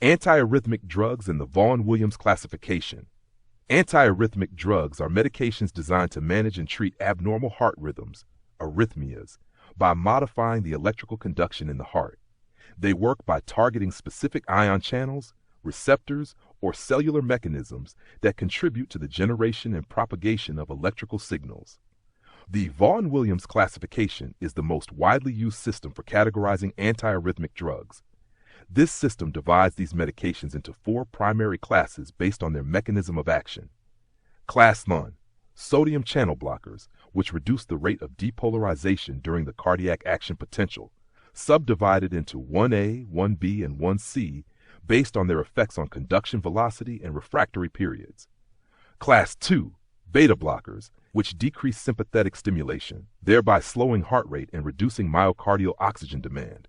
Antiarrhythmic drugs in the Vaughan-Williams classification. Antiarrhythmic drugs are medications designed to manage and treat abnormal heart rhythms, arrhythmias, by modifying the electrical conduction in the heart. They work by targeting specific ion channels, receptors, or cellular mechanisms that contribute to the generation and propagation of electrical signals. The Vaughan-Williams classification is the most widely used system for categorizing antiarrhythmic drugs. This system divides these medications into 4 primary classes based on their mechanism of action. Class 1, sodium channel blockers, which reduce the rate of depolarization during the cardiac action potential, subdivided into 1A, 1B, and 1C based on their effects on conduction velocity and refractory periods. Class 2, beta blockers, which decrease sympathetic stimulation, thereby slowing heart rate and reducing myocardial oxygen demand.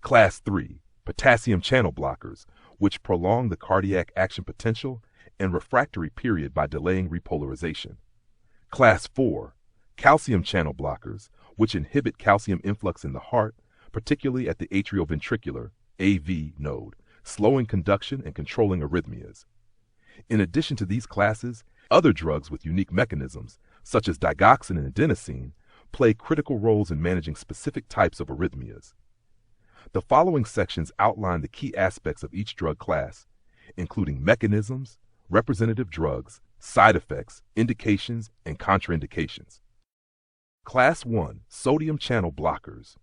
Class 3, potassium channel blockers, which prolong the cardiac action potential and refractory period by delaying repolarization. Class 4, calcium channel blockers, which inhibit calcium influx in the heart, particularly at the atrioventricular AV node, slowing conduction and controlling arrhythmias. In addition to these classes, other drugs with unique mechanisms, such as digoxin and adenosine, play critical roles in managing specific types of arrhythmias. The following sections outline the key aspects of each drug class, including mechanisms, representative drugs, side effects, indications, and contraindications. Class 1, sodium channel blockers.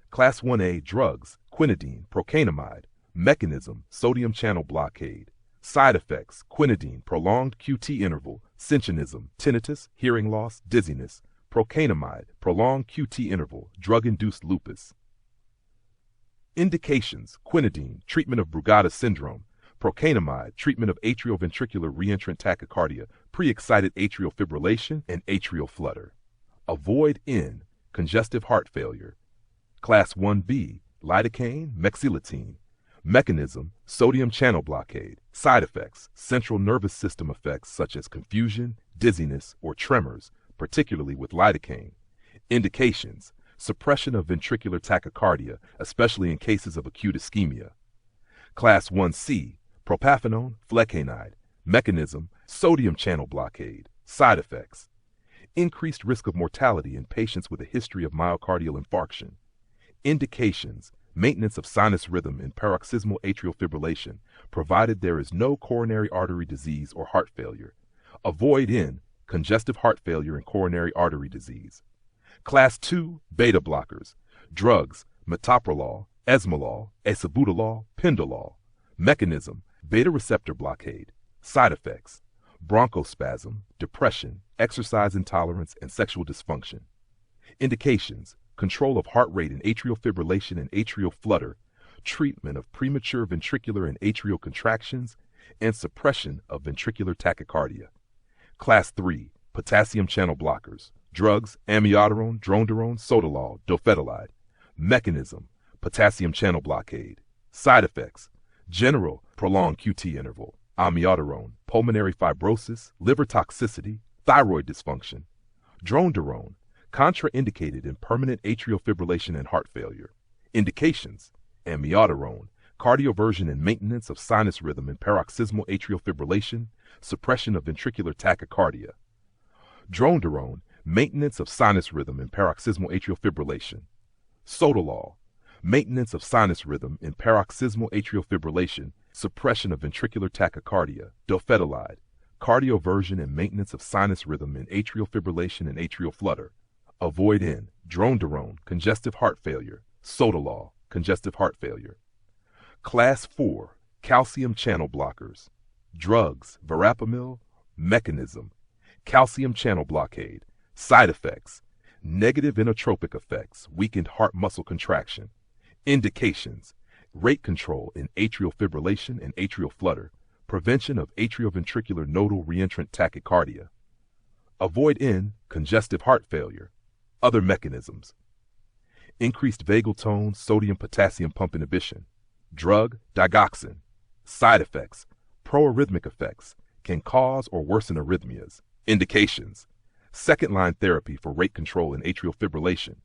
Class 1A drugs, quinidine, procainamide. Mechanism, sodium channel blockade. Side effects, quinidine, prolonged QT interval, synchronism, tinnitus, hearing loss, dizziness. Procainamide, prolonged QT interval, drug-induced lupus. Indications, quinidine, treatment of Brugada syndrome. Procainamide, treatment of atrioventricular reentrant tachycardia, pre-excited atrial fibrillation, and atrial flutter. Avoid N, congestive heart failure. Class 1B, lidocaine, mexiletine. Mechanism, sodium channel blockade. Side effects, central nervous system effects such as confusion, dizziness, or tremors, particularly with lidocaine. Indications, suppression of ventricular tachycardia, especially in cases of acute ischemia. Class 1C, propafenone, flecainide. Mechanism, sodium channel blockade. Side effects, increased risk of mortality in patients with a history of myocardial infarction. Indications, maintenance of sinus rhythm in paroxysmal atrial fibrillation, provided there is no coronary artery disease or heart failure. Avoid N, congestive heart failure and coronary artery disease. Class 2, beta blockers. Drugs, metoprolol, esmolol, acebutolol, pindolol. Mechanism, beta receptor blockade. Side effects, bronchospasm, depression, exercise intolerance, and sexual dysfunction. Indications, control of heart rate in atrial fibrillation and atrial flutter, treatment of premature ventricular and atrial contractions, and suppression of ventricular tachycardia. Class 3, potassium channel blockers. Drugs, amiodarone, dronedarone, sotalol, dofetilide. Mechanism, potassium channel blockade. Side effects, general, prolonged QT interval, amiodarone, pulmonary fibrosis, liver toxicity, thyroid dysfunction. Dronedarone, contraindicated in permanent atrial fibrillation and heart failure. Indications, amiodarone, cardioversion and maintenance of sinus rhythm in paroxysmal atrial fibrillation, suppression of ventricular tachycardia. Dronedarone, maintenance of sinus rhythm in paroxysmal atrial fibrillation. Sotalol, maintenance of sinus rhythm in paroxysmal atrial fibrillation, suppression of ventricular tachycardia. Dofetilide, cardioversion and maintenance of sinus rhythm in atrial fibrillation and atrial flutter. Avoid N, dronedarone, congestive heart failure. Sotalol, congestive heart failure. Class 4, calcium channel blockers. Drugs, verapamil. Mechanism, calcium channel blockade. Side effects, negative inotropic effects, weakened heart muscle contraction. Indications, rate control in atrial fibrillation and atrial flutter, prevention of atrioventricular nodal reentrant tachycardia. Avoid N, congestive heart failure. Other mechanisms, increased vagal tone, sodium-potassium pump inhibition. Drug, digoxin. Side effects, proarrhythmic effects, can cause or worsen arrhythmias. Indications, second-line therapy for rate control in atrial fibrillation.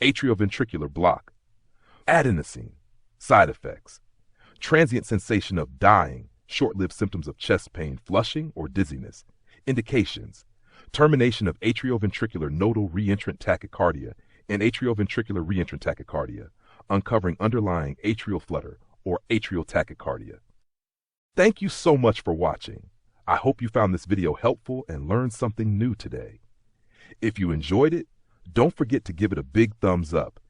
Atrioventricular block. Adenosine. Side effects, Transient sensation of dying, short-lived symptoms of chest pain, flushing, or dizziness. Indications: termination of atrioventricular nodal reentrant tachycardia and atrioventricular reentrant tachycardia, uncovering underlying atrial flutter or atrial tachycardia. Thank you so much for watching. I hope you found this video helpful and learned something new today. If you enjoyed it, don't forget to give it a big thumbs up